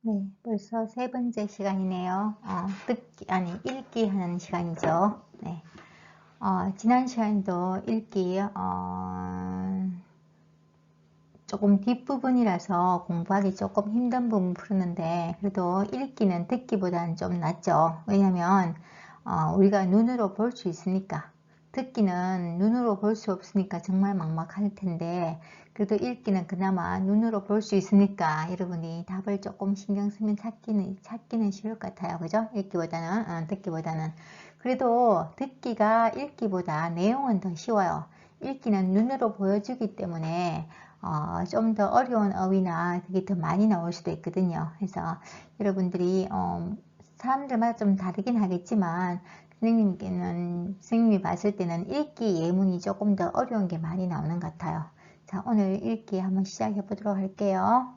네, 벌써 세 번째 시간이네요. 읽기 하는 시간이죠. 네. 지난 시간도 읽기, 조금 뒷부분이라서 공부하기 조금 힘든 부분 풀었는데, 그래도 읽기는 듣기보다는 좀 낫죠. 왜냐면, 우리가 눈으로 볼 수 있으니까. 듣기는 눈으로 볼 수 없으니까 정말 막막할 텐데, 그래도 읽기는 그나마 눈으로 볼 수 있으니까 여러분이 답을 조금 신경 쓰면 찾기는 쉬울 것 같아요. 그죠? 읽기보다는, 듣기보다는. 그래도 듣기가 읽기보다 내용은 더 쉬워요. 읽기는 눈으로 보여주기 때문에 좀 더 어려운 어휘나 그게 더 많이 나올 수도 있거든요. 그래서 여러분들이 사람들마다 좀 다르긴 하겠지만 선생님이 봤을 때는 읽기 예문이 조금 더 어려운 게 많이 나오는 것 같아요. 자, 오늘 읽기 한번 시작해 보도록 할게요.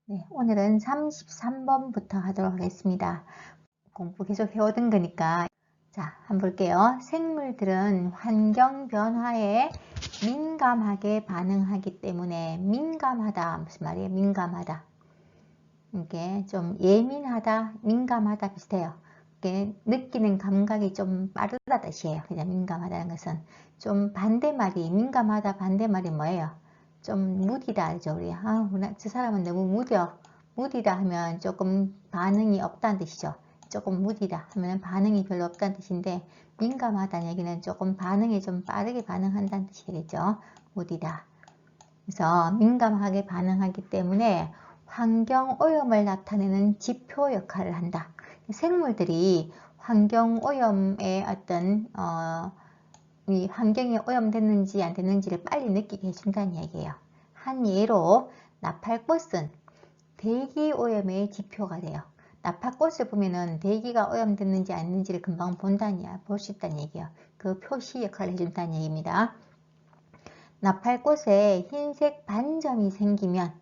네, 오늘은 33번부터 하도록 하겠습니다. 공부 계속 해오던 거니까. 자, 한번 볼게요. 생물들은 환경 변화에 민감하게 반응하기 때문에 민감하다. 무슨 말이에요? 민감하다. 이게 좀 예민하다, 민감하다 비슷해요. 이게 느끼는 감각이 좀 빠르다 뜻이에요. 그냥 민감하다는 것은. 좀 반대말이, 민감하다 반대말이 뭐예요? 좀 무디다 알죠? 우리. 저 사람은 너무 무뎌. 무디다 하면 조금 반응이 없다는 뜻이죠. 조금 무디다 하면 반응이 별로 없다는 뜻인데, 민감하다는 얘기는 조금 반응이 좀 빠르게 반응한다는 뜻이 되겠죠. 무디다. 그래서 민감하게 반응하기 때문에 환경오염을 나타내는 지표 역할을 한다. 생물들이 환경오염의 어떤 이 환경이 오염됐는지 안 됐는지를 빨리 느끼게 해준다는 얘기예요. 한 예로 나팔꽃은 대기오염의 지표가 돼요. 나팔꽃을 보면은 대기가 오염됐는지 안 됐는지를 금방 볼 수 있다는 얘기예요. 그 표시 역할을 해준다는 얘기입니다. 나팔꽃에 흰색 반점이 생기면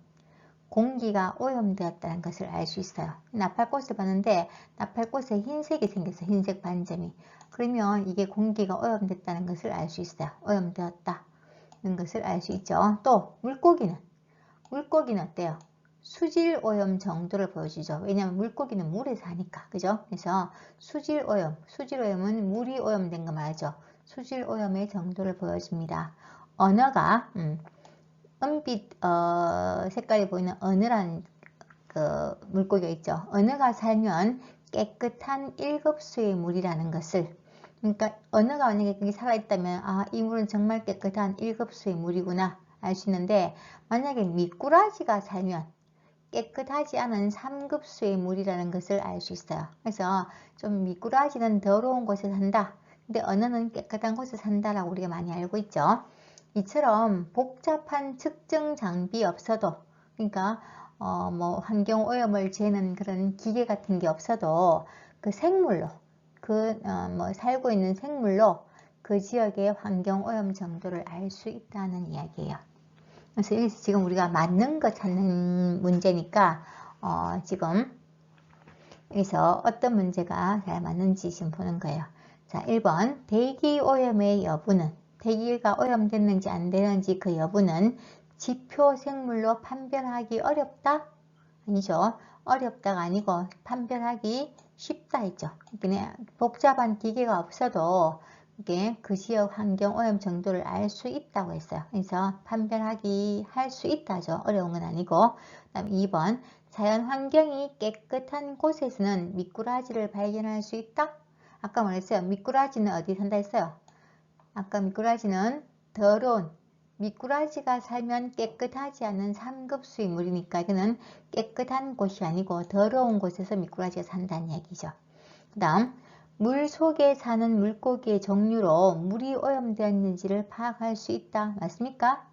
공기가 오염되었다는 것을 알 수 있어요. 나팔꽃을 봤는데 나팔꽃에 흰색이 생겼어요. 흰색 반점이. 그러면 이게 공기가 오염됐다는 것을 알 수 있어요. 오염되었다는 것을 알 수 있죠. 또 물고기는 어때요? 수질 오염 정도를 보여주죠. 왜냐하면 물고기는 물에 사니까. 그죠? 그래서 수질 오염은 물이 오염된 거 말이죠. 수질 오염의 정도를 보여줍니다. 언어가 은빛 색깔이 보이는 어느란 그 물고기가 있죠. 언어가 살면 깨끗한 1급수의 물이라는 것을, 그러니까 언어가 만약에 거기 살아있다면 이 물은 정말 깨끗한 1급수의 물이구나 알 수 있는데, 만약에 미꾸라지가 살면 깨끗하지 않은 3급수의 물이라는 것을 알 수 있어요. 그래서 좀 미꾸라지는 더러운 곳에 산다. 근데 언어는 깨끗한 곳에 산다라고 우리가 많이 알고 있죠. 이처럼 복잡한 측정 장비 없어도, 그러니까 뭐 환경 오염을 재는 그런 기계 같은 게 없어도 그 생물로, 뭐 살고 있는 생물로 그 지역의 환경 오염 정도를 알 수 있다는 이야기예요. 그래서 여기서 지금 우리가 맞는 거 찾는 문제니까 지금 여기서 어떤 문제가 잘 맞는지 지금 보는 거예요. 자, 1번 대기 오염의 여부는, 대기가 오염됐는지 안 되는지 그 여부는 지표 생물로 판별하기 어렵다? 아니죠. 어렵다가 아니고 판별하기 쉽다 했죠. 그냥 복잡한 기계가 없어도 이게 그 지역 환경 오염 정도를 알 수 있다고 했어요. 그래서 할 수 있다죠. 어려운 건 아니고. 그다음 2번 자연 환경이 깨끗한 곳에서는 미꾸라지를 발견할 수 있다? 아까 말했어요. 미꾸라지는 어디 산다 했어요? 아까 미꾸라지는 더러운, 미꾸라지가 살면 깨끗하지 않은 3급수의 물이니까 이거는 깨끗한 곳이 아니고 더러운 곳에서 미꾸라지가 산다는 얘기죠. 그 다음 물 속에 사는 물고기의 종류로 물이 오염되었는지를 파악할 수 있다. 맞습니까?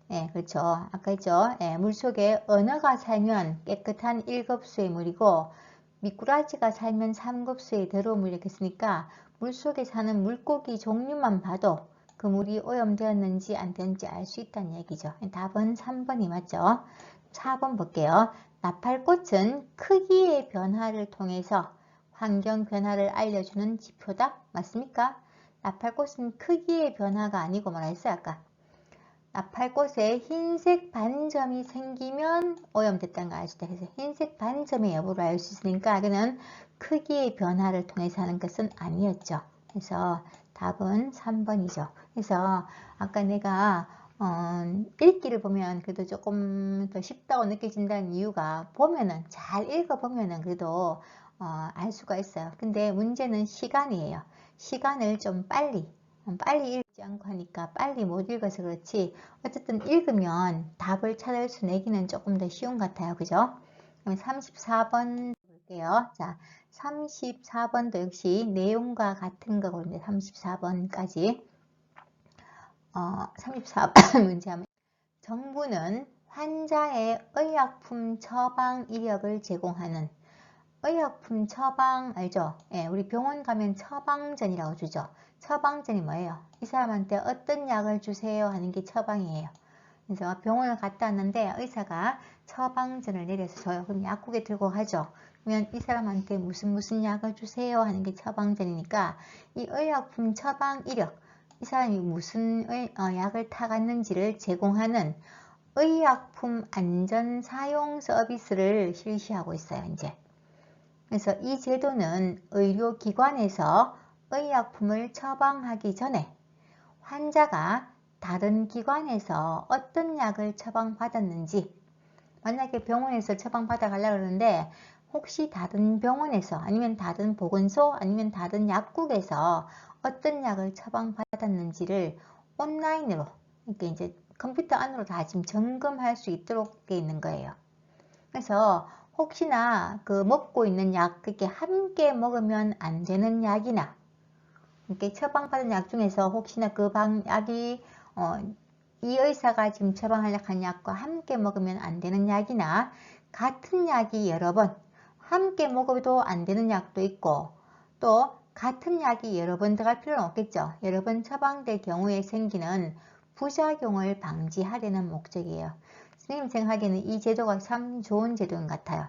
네, 그렇죠. 아까 했죠. 네, 물 속에 언어가 살면 깨끗한 1급수의 물이고 미꾸라지가 살면 3급수의 더러운 물이 겠으니까 물 속에 사는 물고기 종류만 봐도 그 물이 오염되었는지 안 되는지 알 수 있다는 얘기죠. 답은 3번이 맞죠. 4번 볼게요. 나팔꽃은 크기의 변화를 통해서 환경 변화를 알려주는 지표다. 맞습니까? 나팔꽃은 크기의 변화가 아니고 뭐라 했어요? 아까 나팔꽃에 흰색 반점이 생기면 오염됐다는 걸 알 수 있다. 그래서 흰색 반점의 여부를 알 수 있으니까 이거는 크기의 변화를 통해서 하는 것은 아니었죠. 그래서 답은 3번이죠. 그래서 아까 내가 읽기를 보면 그래도 조금 더 쉽다고 느껴진다는 이유가 보면은 잘 읽어보면은 그래도 알 수가 있어요. 근데 문제는 시간이에요. 시간을 좀 빨리 읽지 않고 하니까 빨리 못 읽어서 그렇지 어쨌든 읽으면 답을 찾을 수 내기는 조금 더 쉬운 것 같아요. 그죠? 그럼 34번 볼게요. 자, 34번도 역시 내용과 같은 거거든요. 34번까지 34번 문제 하면 정부는 환자의 의약품 처방 이력을 제공하는 의약품 처방 알죠? 예, 우리 병원 가면 처방전이라고 주죠. 처방전이 뭐예요? 이 사람한테 어떤 약을 주세요 하는 게 처방이에요. 그래서 병원을 갔다 왔는데 의사가 처방전을 내려서 줘요. 그럼 약국에 들고 가죠. 그러면 이 사람한테 무슨 약을 주세요 하는 게 처방전이니까 이 의약품 처방 이력, 이 사람이 무슨 약을 타갔는지를 제공하는 의약품 안전 사용 서비스를 실시하고 있어요. 이제. 그래서 이 제도는 의료기관에서 의약품을 처방하기 전에 환자가 다른 기관에서 어떤 약을 처방받았는지, 만약에 병원에서 처방받아 가려고 그러는데 혹시 다른 병원에서 아니면 다른 보건소 아니면 다른 약국에서 어떤 약을 처방받았는지를 온라인으로, 그러니까 이제 컴퓨터 안으로 다 지금 점검할 수 있도록 되어 있는 거예요. 그래서 혹시나 그 먹고 있는 약, 그렇게 함께 먹으면 안 되는 약이나, 이렇게 처방받은 약 중에서 혹시나 그 약이 이 의사가 지금 처방한 약과 함께 먹으면 안 되는 약이나 같은 약이 여러 번 함께 먹어도 안 되는 약도 있고 또 같은 약이 여러 번 들어갈 필요는 없겠죠. 여러 번 처방될 경우에 생기는 부작용을 방지하려는 목적이에요. 선생님 생각하기에는 이 제도가 참 좋은 제도인 것 같아요.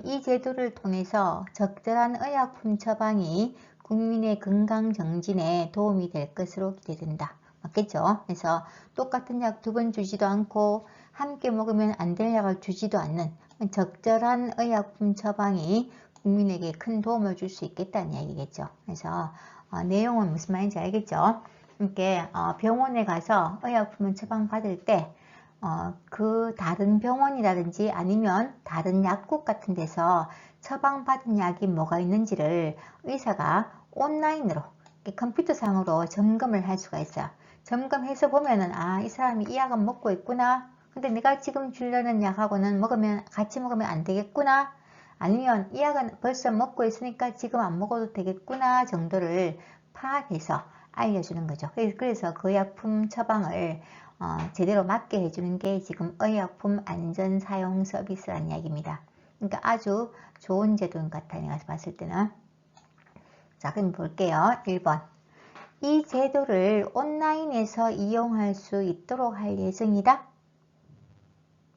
이 제도를 통해서 적절한 의약품 처방이 국민의 건강 정진에 도움이 될 것으로 기대된다. 맞겠죠? 그래서 똑같은 약 두 번 주지도 않고 함께 먹으면 안 될 약을 주지도 않는 적절한 의약품 처방이 국민에게 큰 도움을 줄 수 있겠다는 얘기겠죠. 그래서 내용은 무슨 말인지 알겠죠? 이렇게 병원에 가서 의약품을 처방받을 때 그 다른 병원이라든지 아니면 다른 약국 같은 데서 처방받은 약이 뭐가 있는지를 의사가 온라인으로 컴퓨터상으로 점검을 할 수가 있어요. 점검해서 보면은 이 사람이 이 약은 먹고 있구나. 근데 내가 지금 주려는 약하고는 같이 먹으면 안 되겠구나. 아니면 이 약은 벌써 먹고 있으니까 지금 안 먹어도 되겠구나 정도를 파악해서 알려주는 거죠. 그래서 그 약품 처방을 제대로 맞게 해주는 게 지금 의약품 안전 사용 서비스라는 이야기입니다. 그러니까 아주 좋은 제도인 것 같아요. 내가 봤을 때는. 자, 그럼 볼게요. 1번. 이 제도를 온라인에서 이용할 수 있도록 할 예정이다.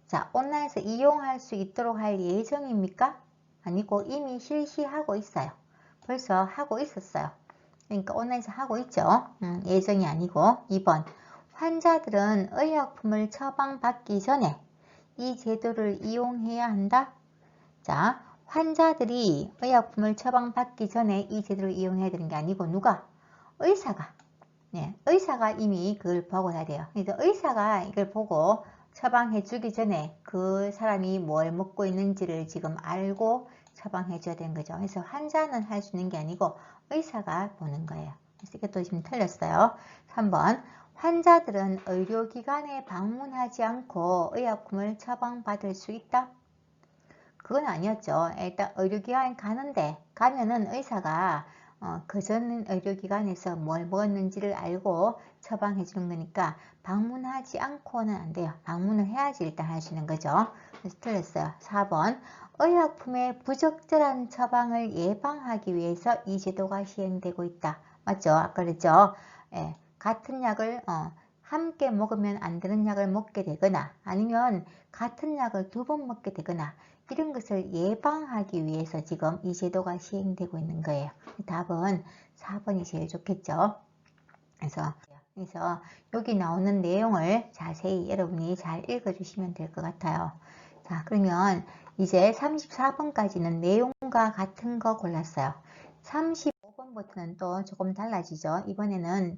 자, 온라인에서 이용할 수 있도록 할 예정입니까? 아니고 이미 실시하고 있어요. 벌써 하고 있었어요. 그러니까 온라인에서 하고 있죠. 예정이 아니고. 2번. 환자들은 의약품을 처방받기 전에 이 제도를 이용해야 한다. 자, 환자들이 의약품을 처방받기 전에 이 제도를 이용해야 되는 게 아니고 누가? 의사가. 네, 의사가 이미 그걸 보고 해야 돼요. 그래서 의사가 이걸 보고 처방해 주기 전에 그 사람이 뭘 먹고 있는지를 지금 알고 처방해 줘야 되는 거죠. 그래서 환자는 할 수 있는 게 아니고 의사가 보는 거예요. 그래서 이것도 지금 틀렸어요. 3번. 환자들은 의료기관에 방문하지 않고 의약품을 처방받을 수 있다? 그건 아니었죠. 일단 의료기관에 가면은 의사가 그전 의료기관에서 뭘 먹었는지를 알고 처방해 주는 거니까 방문하지 않고는 안 돼요. 방문을 해야지 일단 하시는 거죠. 그래서 틀렸어요. 4번. 의약품의 부적절한 처방을 예방하기 위해서 이 제도가 시행되고 있다. 맞죠? 아까 그랬죠? 예, 같은 약을 함께 먹으면 안 되는 약을 먹게 되거나 아니면 같은 약을 두 번 먹게 되거나 이런 것을 예방하기 위해서 지금 이 제도가 시행되고 있는 거예요. 답은 4번이 제일 좋겠죠. 그래서 그래서 여기 나오는 내용을 자세히 여러분이 잘 읽어주시면 될 것 같아요. 자, 그러면 이제 34번까지는 내용과 같은 거 골랐어요. 35번부터는 또 조금 달라지죠. 이번에는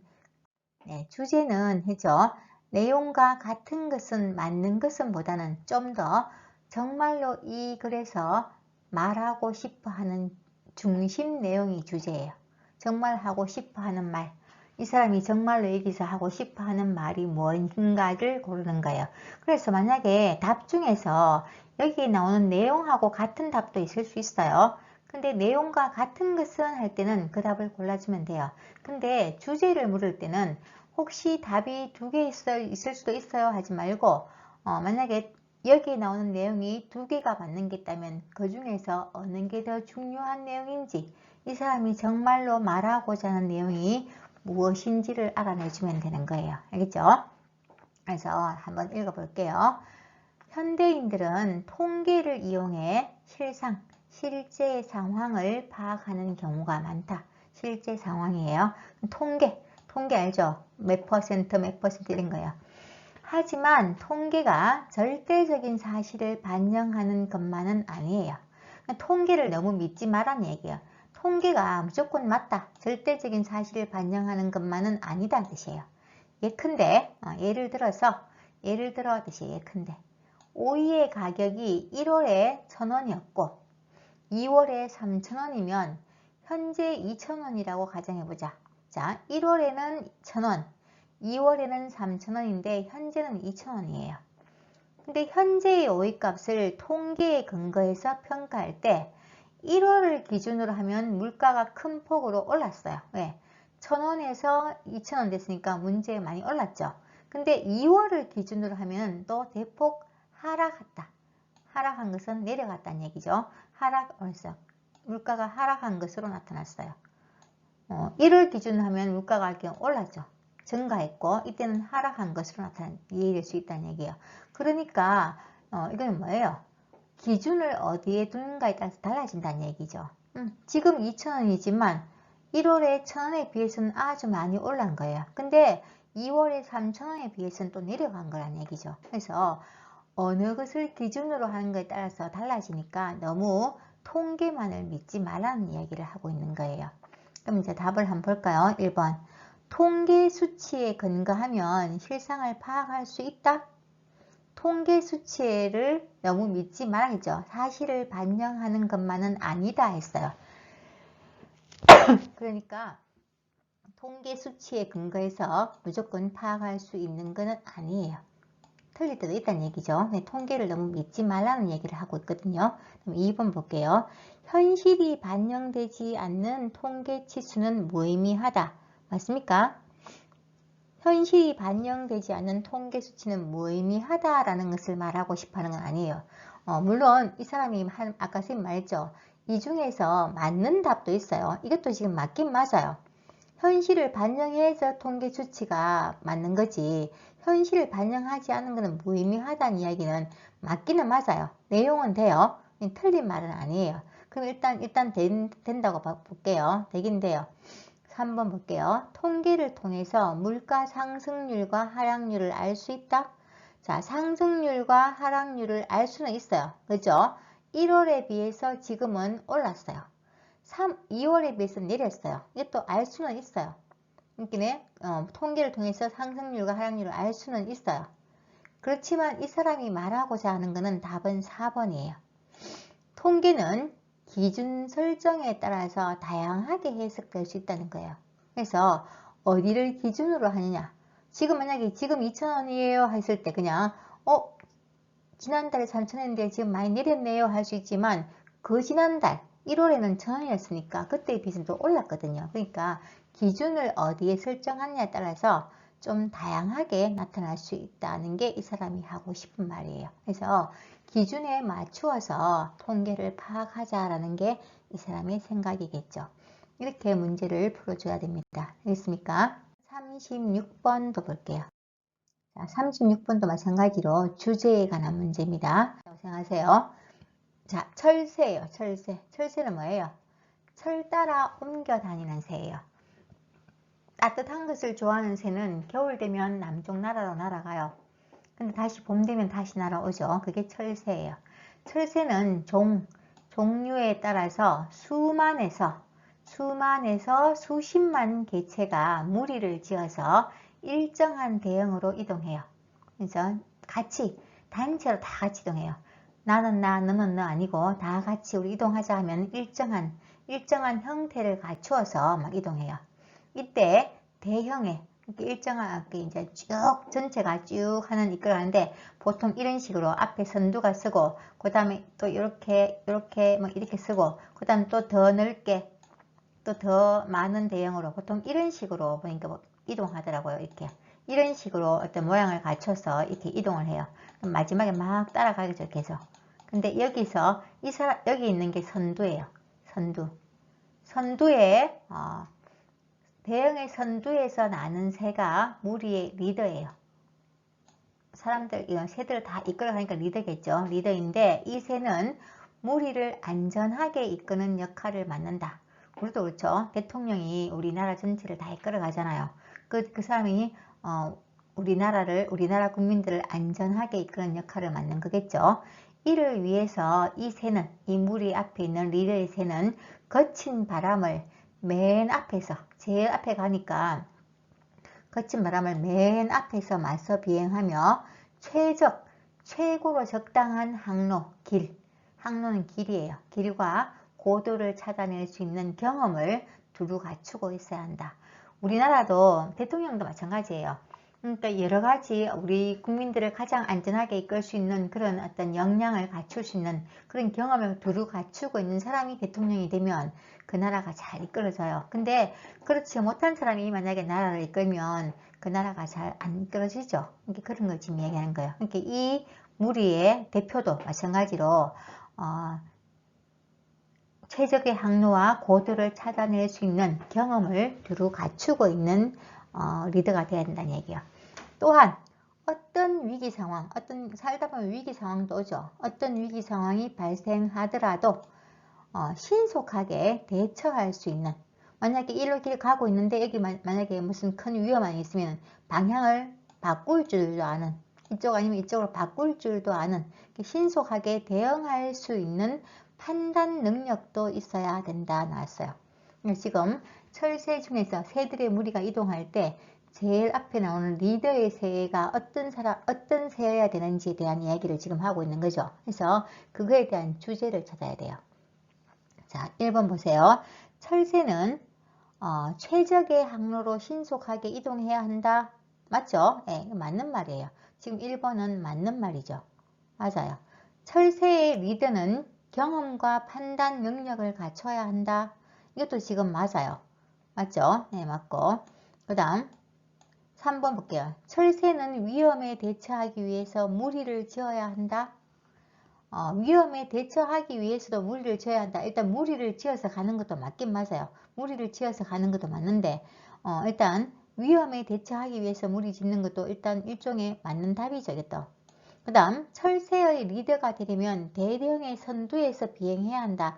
주제는 했죠. 내용과 같은 것은 맞는 것은 보다는 좀 더 정말로 이 글에서 말하고 싶어 하는 중심 내용이 주제예요. 정말 하고 싶어 하는 말. 이 사람이 정말로 여기서 하고 싶어 하는 말이 뭔가를 고르는 거예요. 그래서 만약에 답 중에서 여기 나오는 내용하고 같은 답도 있을 수 있어요. 근데 내용과 같은 것은 할 때는 그 답을 골라주면 돼요. 근데 주제를 물을 때는 혹시 답이 두 개 있을 수도 있어요 하지 말고 만약에 여기에 나오는 내용이 두 개가 맞는 게 있다면 그 중에서 어느 게 더 중요한 내용인지 이 사람이 정말로 말하고자 하는 내용이 무엇인지를 알아내주면 되는 거예요. 알겠죠? 그래서 한번 읽어볼게요. 현대인들은 통계를 이용해 실제 상황을 파악하는 경우가 많다. 실제 상황이에요. 통계 알죠? 몇 퍼센트 이런 거예요. 하지만 통계가 절대적인 사실을 반영하는 것만은 아니에요. 통계를 너무 믿지 말라는 얘기예요. 통계가 무조건 맞다. 절대적인 사실을 반영하는 것만은 아니다는 뜻이에요. 예컨대 예를 들어 뜻이 예컨대 오이의 가격이 1월에 1,000원이었고 2월에 3,000원이면 현재 2,000원이라고 가정해보자. 자, 1월에는 1,000원, 2월에는 3,000원인데 현재는 2,000원이에요. 근데 현재의 오이값을 통계에 근거해서 평가할 때 1월을 기준으로 하면 물가가 큰 폭으로 올랐어요. 왜? 1,000원에서 2,000원 됐으니까 문제에 많이 올랐죠. 근데 2월을 기준으로 하면 또 대폭 하락했다. 하락한 것은 내려갔다는 얘기죠. 물가가 하락한 것으로 나타났어요. 1월 기준으로 하면 물가가 올랐죠. 증가했고 이때는 하락한 것으로 이해될 수 있다는 얘기예요. 그러니까 이건 뭐예요? 기준을 어디에 두는가에 따라서 달라진다는 얘기죠. 지금 2,000원이지만 1월에 1,000원에 비해서는 아주 많이 올란 거예요. 근데 2월에 3,000원에 비해서는 또 내려간 거란 얘기죠. 그래서 어느 것을 기준으로 하는 것에 따라서 달라지니까 너무 통계만을 믿지 말라는 이야기를 하고 있는 거예요. 그럼 이제 답을 한번 볼까요? 1번. 통계 수치에 근거하면 실상을 파악할 수 있다? 통계 수치를 너무 믿지 말아야죠. 사실을 반영하는 것만은 아니다 했어요. 그러니까 통계 수치에 근거해서 무조건 파악할 수 있는 것은 아니에요. 틀릴 때도 있다는 얘기죠. 네, 통계를 너무 믿지 말라는 얘기를 하고 있거든요. 그럼 2번 볼게요. 현실이 반영되지 않는 통계 치수는 무의미하다. 맞습니까? 현실이 반영되지 않는 통계 수치는 무의미하다라는 것을 말하고 싶어하는 건 아니에요. 물론 이 사람이 아까 선생님 말했죠. 이 중에서 맞는 답도 있어요. 이것도 지금 맞긴 맞아요. 현실을 반영해서 통계 수치가 맞는 거지 현실을 반영하지 않은 것은 무의미하다는 이야기는 맞기는 맞아요. 내용은 돼요. 틀린 말은 아니에요. 그럼 일단 된다고 볼게요. 되긴 돼요. 3번 볼게요. 통계를 통해서 물가 상승률과 하락률을 알 수 있다? 자, 상승률과 하락률을 알 수는 있어요. 그죠? 1월에 비해서 지금은 올랐어요. 2월에 비해서 내렸어요. 이것도 알 수는 있어요. 그러니까 통계를 통해서 상승률과 하락률을 알 수는 있어요. 그렇지만 이 사람이 말하고자 하는 것은 답은 4번이에요. 통계는 기준 설정에 따라서 다양하게 해석될 수 있다는 거예요. 그래서 어디를 기준으로 하느냐. 만약에 지금 2,000원이에요 했을 때 그냥 지난달에 3,000원인데 지금 많이 내렸네요 할 수 있지만 그 지난달 1월에는 1,000원이었으니까 그때에 비해서 또 올랐거든요. 그러니까 기준을 어디에 설정하느냐에 따라서 좀 다양하게 나타날 수 있다는 게 이 사람이 하고 싶은 말이에요. 그래서 기준에 맞추어서 통계를 파악하자라는 게 이 사람의 생각이겠죠. 이렇게 문제를 풀어줘야 됩니다. 알겠습니까? 36번도 볼게요. 자, 36번도 마찬가지로 주제에 관한 문제입니다. 생각하세요. 자, 철새예요. 철새는 뭐예요? 철 따라 옮겨 다니는 새예요. 따뜻한 것을 좋아하는 새는 겨울 되면 남쪽 나라로 날아가요. 근데 다시 봄 되면 다시 날아오죠. 그게 철새예요. 철새는 종류에 따라서 수만에서 수십만 개체가 무리를 지어서 일정한 대형으로 이동해요. 그래서 같이 단체로 다 같이 이동해요. 나는 나, 너는 너 아니고 다 같이 우리 이동하자 하면 일정한 형태를 갖추어서 막 이동해요. 이때 대형의 일정한 이제 쭉 전체가 쭉 하는 이끌어가는데 보통 이런 식으로 앞에 선두가 쓰고 그 다음에 또 이렇게 뭐 이렇게 쓰고 그 다음 또 더 넓게 또 더 많은 대형으로 보통 이런 식으로 보니까 뭐 이동하더라고요. 이렇게 이런 식으로 어떤 모양을 갖춰서 이렇게 이동을 해요. 그럼 마지막에 막 따라가겠죠. 계속. 근데 여기서 여기 있는 게 선두예요. 선두에 대형의 선두에서 나는 새가 무리의 리더예요. 사람들, 이런 새들을 다 이끌어가니까 리더겠죠. 리더인데 이 새는 무리를 안전하게 이끄는 역할을 맡는다. 우리도 그렇죠. 대통령이 우리나라 전체를 다 이끌어 가잖아요. 그 사람이 우리나라 국민들을 안전하게 이끄는 역할을 맡는 거겠죠. 이를 위해서 이 새는, 이 무리 앞에 있는 리더의 새는 거친 바람을 맨 앞에서, 제일 앞에 가니까 거친 바람을 맨 앞에서 맞서 비행하며 최고로 적당한 항로는 길이에요. 길과 고도를 찾아낼 수 있는 경험을 두루 갖추고 있어야 한다. 우리나라도 대통령도 마찬가지예요. 그러니까 여러 가지 우리 국민들을 가장 안전하게 이끌 수 있는 그런 어떤 역량을 갖출 수 있는 그런 경험을 두루 갖추고 있는 사람이 대통령이 되면 그 나라가 잘 이끌어져요. 근데 그렇지 못한 사람이 만약에 나라를 이끌면 그 나라가 잘 안 이끌어지죠. 그런 걸 지금 얘기하는 거예요. 그러니까 이 무리의 대표도 마찬가지로 최적의 항로와 고도를 찾아낼 수 있는 경험을 두루 갖추고 있는 리더가 되어야 된다는 얘기예요. 또한 어떤 위기 상황, 살다 보면 위기 상황도 오죠. 어떤 위기 상황이 발생하더라도 신속하게 대처할 수 있는, 만약에 일로 길 가고 있는데 여기 만약에 무슨 큰 위험이 있으면 방향을 바꿀 줄도 아는, 이쪽 아니면 이쪽으로 바꿀 줄도 아는, 신속하게 대응할 수 있는 판단 능력도 있어야 된다 나왔어요. 지금 철새 중에서 새들의 무리가 이동할 때 제일 앞에 나오는 리더의 새가 어떤 새여야 되는지에 대한 이야기를 지금 하고 있는 거죠. 그래서 그거에 대한 주제를 찾아야 돼요. 자, 1번 보세요. 철새는 최적의 항로로 신속하게 이동해야 한다. 맞죠? 네, 맞는 말이에요. 지금 1번은 맞는 말이죠. 맞아요. 철새의 리더는 경험과 판단 능력을 갖춰야 한다. 이것도 지금 맞아요. 맞죠? 네, 맞고. 그 다음 3번 볼게요. 철새는 위험에 대처하기 위해서 무리를 지어야 한다. 위험에 대처하기 위해서도 무리를 지어야 한다. 일단 무리를 지어서 가는 것도 맞긴 맞아요. 무리를 지어서 가는 것도 맞는데 일단 위험에 대처하기 위해서 무리 짓는 것도 일단 일종의 맞는 답이죠. 그 다음 철새의 리더가 되려면 대령의 선두에서 비행해야 한다.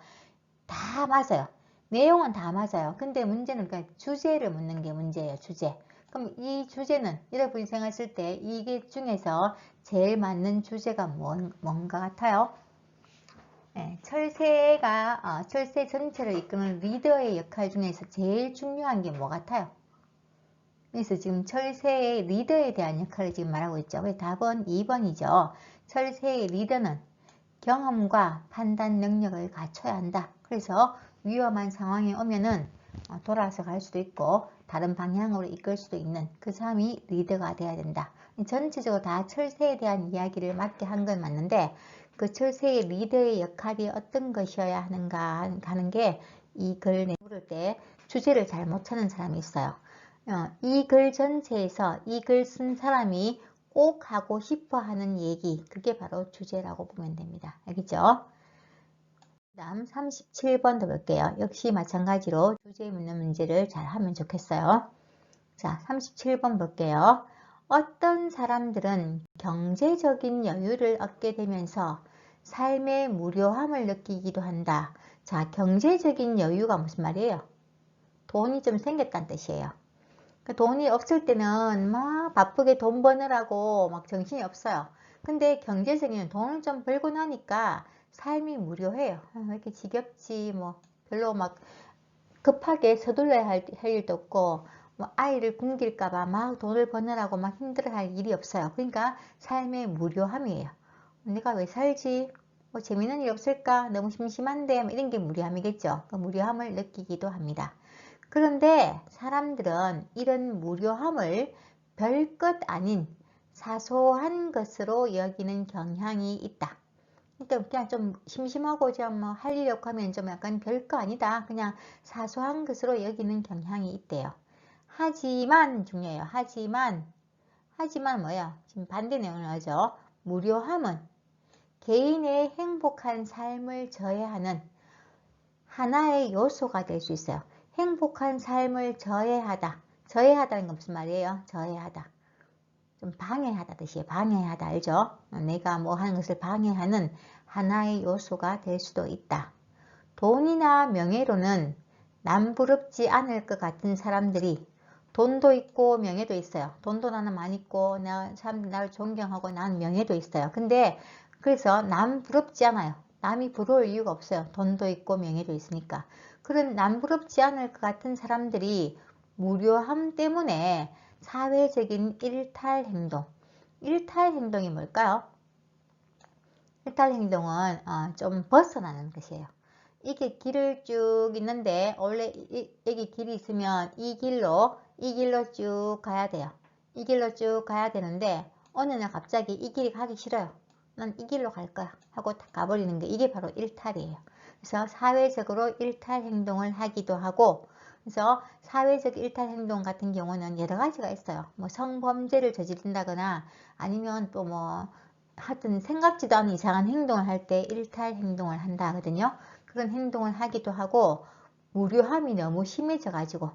다 맞아요. 내용은 다 맞아요. 근데 문제는 그러니까 주제를 묻는 게 문제예요. 주제. 그럼 이 주제는 여러분이 생각했을 때 이게 중에서 제일 맞는 주제가 뭔가 같아요? 네, 철새 전체를 이끄는 리더의 역할 중에서 제일 중요한 게 뭐 같아요? 그래서 지금 철새의 리더에 대한 역할을 지금 말하고 있죠. 그래서 답은 2번이죠. 철새의 리더는 경험과 판단 능력을 갖춰야 한다. 그래서 위험한 상황이 오면은 돌아서 갈 수도 있고 다른 방향으로 이끌 수도 있는 그 사람이 리더가 돼야 된다. 전체적으로 다 철새에 대한 이야기를 맞게 한 건 맞는데 그 철새의 리더의 역할이 어떤 것이어야 하는가 하는 게 이 글 내용을 때 주제를 잘 못 찾는 사람이 있어요. 이 글 전체에서 이 글 쓴 사람이 꼭 하고 싶어 하는 얘기, 그게 바로 주제라고 보면 됩니다. 알겠죠? 그 다음 37번도 볼게요. 역시 마찬가지로 주제에 묻는 문제를 잘 하면 좋겠어요. 자, 37번 볼게요. 어떤 사람들은 경제적인 여유를 얻게 되면서 삶의 무료함을 느끼기도 한다. 자, 경제적인 여유가 무슨 말이에요? 돈이 좀 생겼다는 뜻이에요. 돈이 없을 때는 막 바쁘게 돈 버느라고 막 정신이 없어요. 근데 경제적인 돈을 좀 벌고 나니까 삶이 무료해요. 왜 이렇게 지겹지, 뭐 별로 막 급하게 서둘러야 할 일도 없고, 뭐 아이를 굶길까봐 막 돈을 버느라고 막 힘들어할 일이 없어요. 그러니까 삶의 무료함이에요. 내가 왜 살지? 뭐 재밌는 일 없을까? 너무 심심한데, 뭐 이런 게 무료함이겠죠. 그 무료함을 느끼기도 합니다. 그런데 사람들은 이런 무료함을 별것 아닌 사소한 것으로 여기는 경향이 있다. 그러니까 그냥 좀 심심하고 좀 뭐 할 일 없고 하면 좀 약간 별거 아니다. 그냥 사소한 것으로 여기는 경향이 있대요. 하지만 중요해요. 하지만 뭐예요? 지금 반대 내용을 하죠. 무료함은 개인의 행복한 삶을 저해하는 하나의 요소가 될 수 있어요. 행복한 삶을 저해하다. 저해하다는 건 무슨 말이에요? 저해하다. 좀 방해하다 뜻이에요. 방해하다 알죠? 내가 뭐 하는 것을 방해하는 하나의 요소가 될 수도 있다. 돈이나 명예로는 남부럽지 않을 것 같은 사람들이 돈도 있고 명예도 있어요. 돈도 나는 많이 있고 사람들이 나를 존경하고 나는 명예도 있어요. 근데 그래서 남 부럽지 않아요. 남이 부러울 이유가 없어요. 돈도 있고 명예도 있으니까. 그런 남 부럽지 않을 것 같은 사람들이 무료함 때문에 사회적인 일탈 행동. 일탈 행동이 뭘까요? 일탈 행동은 좀 벗어나는 것이에요. 이게 길을 쭉 있는데 원래 여기 길이 있으면 이 길로 쭉 가야 돼요. 이 길로 쭉 가야 되는데 어느 날 갑자기 이 길이 가기 싫어요. 난 이 길로 갈 거야 하고 딱 가버리는 게 이게 바로 일탈이에요. 그래서 사회적으로 일탈 행동을 하기도 하고, 그래서 사회적 일탈 행동 같은 경우는 여러 가지가 있어요. 뭐 성범죄를 저지른다거나 아니면 또 뭐 하여튼 생각지도 않은 이상한 행동을 할 때 일탈 행동을 한다 하거든요. 그런 행동을 하기도 하고, 무료함이 너무 심해져 가지고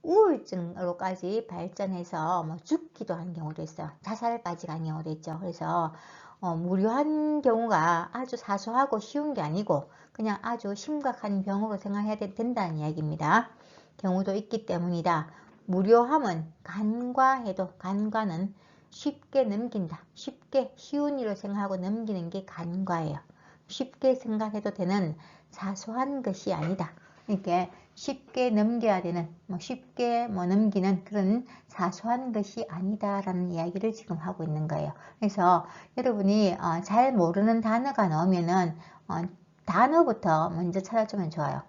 우울증으로까지 발전해서 뭐 죽기도 한 경우도 있어요. 자살까지 간 경우도 있죠. 그래서 무료한 경우가 아주 사소하고 쉬운 게 아니고 그냥 아주 심각한 병으로 생각해야 된다는 이야기입니다. 경우도 있기 때문이다. 무료함은 간과해도, 간과는 쉽게 넘긴다. 쉽게 쉬운 일로 생각하고 넘기는 게 간과예요. 쉽게 생각해도 되는 사소한 것이 아니다. 이렇게 쉽게 넘겨야 되는, 쉽게 넘기는 그런 사소한 것이 아니다라는 이야기를 지금 하고 있는 거예요. 그래서 여러분이 잘 모르는 단어가 나오면은 단어부터 먼저 찾아주면 좋아요.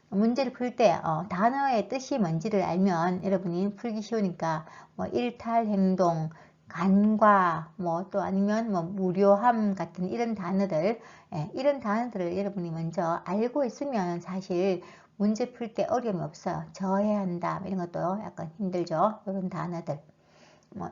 문제를 풀 때 단어의 뜻이 뭔지를 알면 여러분이 풀기 쉬우니까 일탈 행동, 간과, 또 아니면 무료함 같은 이런 단어들, 이런 단어들을 여러분이 먼저 알고 있으면 사실 문제 풀 때 어려움이 없어요. 저해한다 이런 것도 약간 힘들죠. 이런 단어들.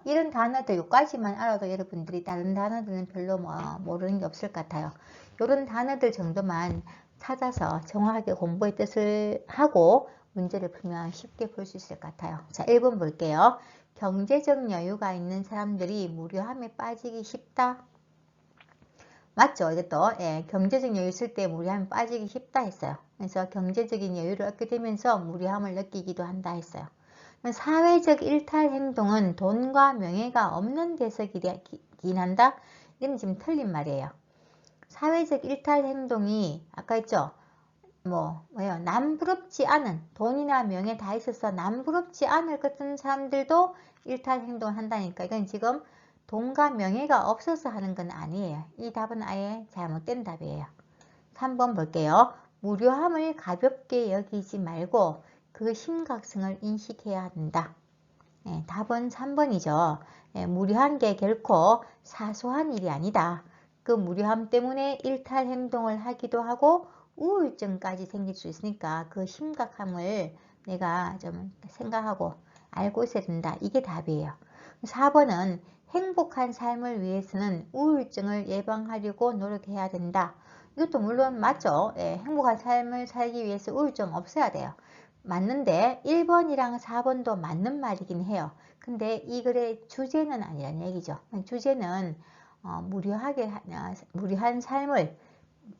이런 단어들 요까지만 알아도 여러분들이 다른 단어들은 별로 모르는 게 없을 것 같아요. 이런 단어들 정도만 찾아서 정확하게 공부의 뜻을 하고 문제를 풀면 쉽게 풀 수 있을 것 같아요. 자, 1번 볼게요. 경제적 여유가 있는 사람들이 무료함에 빠지기 쉽다. 맞죠? 이것도 경제적 여유 있을 때 무료함에 빠지기 쉽다 했어요. 그래서 경제적인 여유를 얻게 되면서 무료함을 느끼기도 한다 했어요. 사회적 일탈 행동은 돈과 명예가 없는 데서 기인한다? 이건 지금 틀린 말이에요. 사회적 일탈 행동이 아까 했죠? 뭐예요? 남부럽지 않은, 돈이나 명예 다 있어서 남부럽지 않을 같은 사람들도 일탈 행동을 한다니까. 이건 지금 돈과 명예가 없어서 하는 건 아니에요. 이 답은 아예 잘못된 답이에요. 3번 볼게요. 무료함을 가볍게 여기지 말고 그 심각성을 인식해야 한다. 답은 3번이죠. 무료한 게 결코 사소한 일이 아니다. 그 무료함 때문에 일탈 행동을 하기도 하고 우울증까지 생길 수 있으니까 그 심각함을 내가 좀 생각하고 알고 있어야 된다. 이게 답이에요. 4번은 행복한 삶을 위해서는 우울증을 예방하려고 노력해야 된다. 이것도 물론 맞죠. 행복한 삶을 살기 위해서 우울증 없어야 돼요. 맞는데 1번이랑 4번도 맞는 말이긴 해요. 근데 이 글의 주제는 아니라는 얘기죠. 주제는 무료한 삶을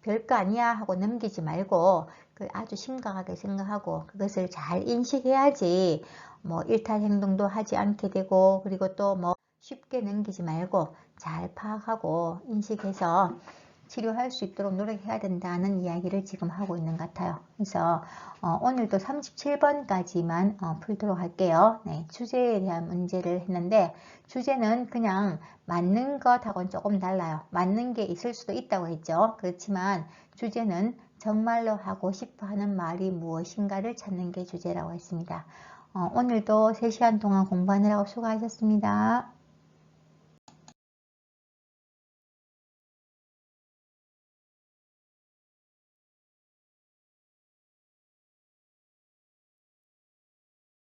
별거 아니야 하고 넘기지 말고 아주 심각하게 생각하고 그것을 잘 인식해야지 뭐 일탈 행동도 하지 않게 되고, 그리고 또 뭐 쉽게 넘기지 말고 잘 파악하고 인식해서 치료할 수 있도록 노력해야 된다는 이야기를 지금 하고 있는 것 같아요. 그래서 오늘도 37번까지만 풀도록 할게요. 네, 주제에 대한 문제를 했는데, 주제는 그냥 맞는 것하고는 조금 달라요. 맞는 게 있을 수도 있다고 했죠. 그렇지만 주제는 정말로 하고 싶어 하는 말이 무엇인가를 찾는 게 주제라고 했습니다. 오늘도 3시간 동안 공부하느라고 수고하셨습니다.